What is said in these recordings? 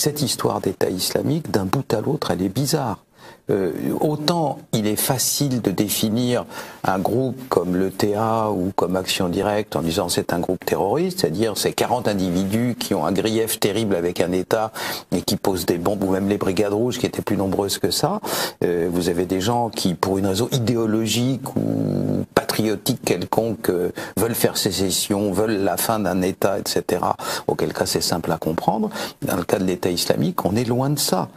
cette histoire d'État islamique, d'un bout à l'autre, elle est bizarre. Autant il est facile de définir un groupe comme l'ETA ou comme Action Directe en disant c'est un groupe terroriste, c'est-à-dire c'est 40 individus qui ont un grief terrible avec un État et qui posent des bombes, ou même les Brigades Rouges qui étaient plus nombreuses que ça. Vous avez des gens qui, pour une raison idéologique ou patriotique quelconque, veulent faire sécession, veulent la fin d'un État, etc. Auquel cas c'est simple à comprendre. Dans le cas de l'État islamique, on est loin de ça.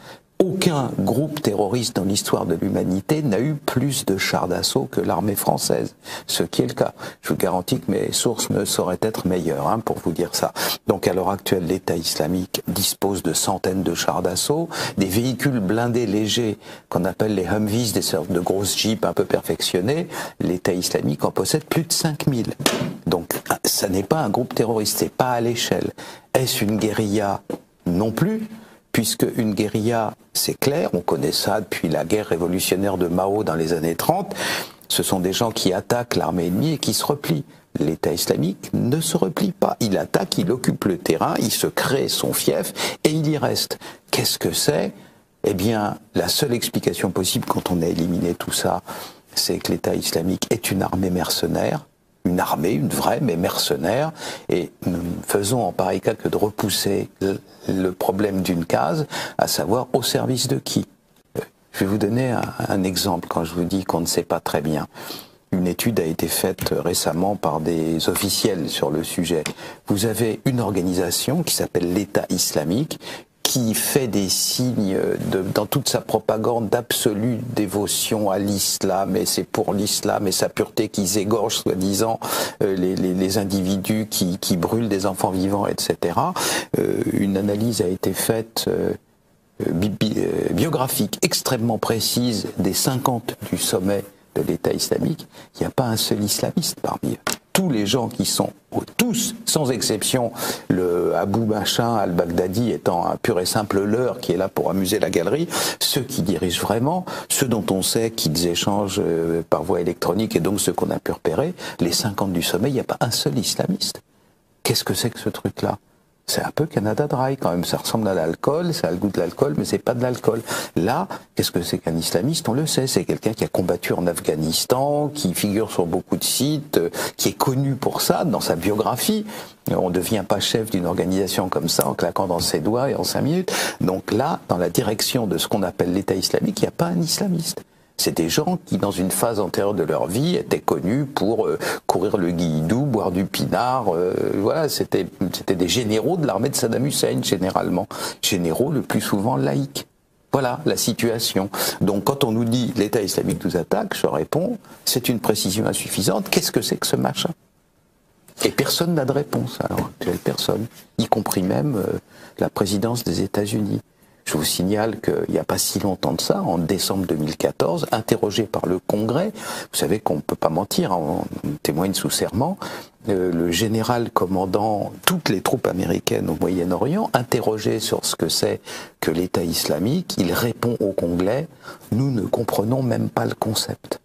Aucun groupe terroriste dans l'histoire de l'humanité n'a eu plus de chars d'assaut que l'armée française, ce qui est le cas. Je vous garantis que mes sources ne sauraient être meilleures pour vous dire ça. Donc à l'heure actuelle, l'État islamique dispose de centaines de chars d'assaut, des véhicules blindés légers qu'on appelle les Humvees, des sortes de grosses jeeps un peu perfectionnées. L'État islamique en possède plus de 5000. Donc ça n'est pas un groupe terroriste, c'est pas à l'échelle. Est-ce une guérilla? Non plus. Puisque une guérilla, c'est clair, on connaît ça depuis la guerre révolutionnaire de Mao dans les années 30, ce sont des gens qui attaquent l'armée ennemie et qui se replient. L'État islamique ne se replie pas, il attaque, il occupe le terrain, il se crée son fief et il y reste. Qu'est-ce que c'est? Eh bien, la seule explication possible quand on a éliminé tout ça, c'est que l'État islamique est une armée mercenaire, une armée, une vraie, mais mercenaire, et nous ne faisons en pareil cas que de repousser le problème d'une case, à savoir au service de qui. Je vais vous donner un exemple quand je vous dis qu'on ne sait pas très bien. Une étude a été faite récemment par des officiels sur le sujet. Vous avez une organisation qui s'appelle l'État islamique, qui fait des signes dans toute sa propagande d'absolue dévotion à l'islam, et c'est pour l'islam et sa pureté qu'ils égorgent, soi-disant, les individus qui brûlent des enfants vivants, etc. Une analyse a été faite biographique extrêmement précise des 50 du sommet de l'État islamique. Il n'y a pas un seul islamiste parmi eux. Tous les gens qui sont, tous, sans exception, le Abu Machin al-Baghdadi étant un pur et simple leurre qui est là pour amuser la galerie, ceux qui dirigent vraiment, ceux dont on sait qu'ils échangent par voie électronique et donc ceux qu'on a pu repérer, les 50 du sommet, il n'y a pas un seul islamiste. Qu'est-ce que c'est que ce truc-là? C'est un peu Canada Dry quand même, ça ressemble à l'alcool, ça a le goût de l'alcool, mais c'est pas de l'alcool. Là, qu'est-ce que c'est qu'un islamiste? On le sait, c'est quelqu'un qui a combattu en Afghanistan, qui figure sur beaucoup de sites, qui est connu pour ça dans sa biographie. On ne devient pas chef d'une organisation comme ça en claquant dans ses doigts et en 5 minutes. Donc là, dans la direction de ce qu'on appelle l'État islamique, il n'y a pas un islamiste. C'est des gens qui, dans une phase antérieure de leur vie, étaient connus pour courir le guilledou, boire du pinard. Voilà, c'était des généraux de l'armée de Saddam Hussein, généralement. Généraux le plus souvent laïcs. Voilà la situation. Donc quand on nous dit l'État islamique nous attaque, je réponds, c'est une précision insuffisante. Qu'est-ce que c'est que ce machin? Et personne n'a de réponse, alors, personne, y compris même la présidence des États-Unis. Je vous signale qu'il n'y a pas si longtemps de ça, en décembre 2014, interrogé par le Congrès, vous savez qu'on ne peut pas mentir, on témoigne sous serment, le général commandant toutes les troupes américaines au Moyen-Orient, interrogé sur ce que c'est que l'État islamique, il répond au Congrès, nous ne comprenons même pas le concept.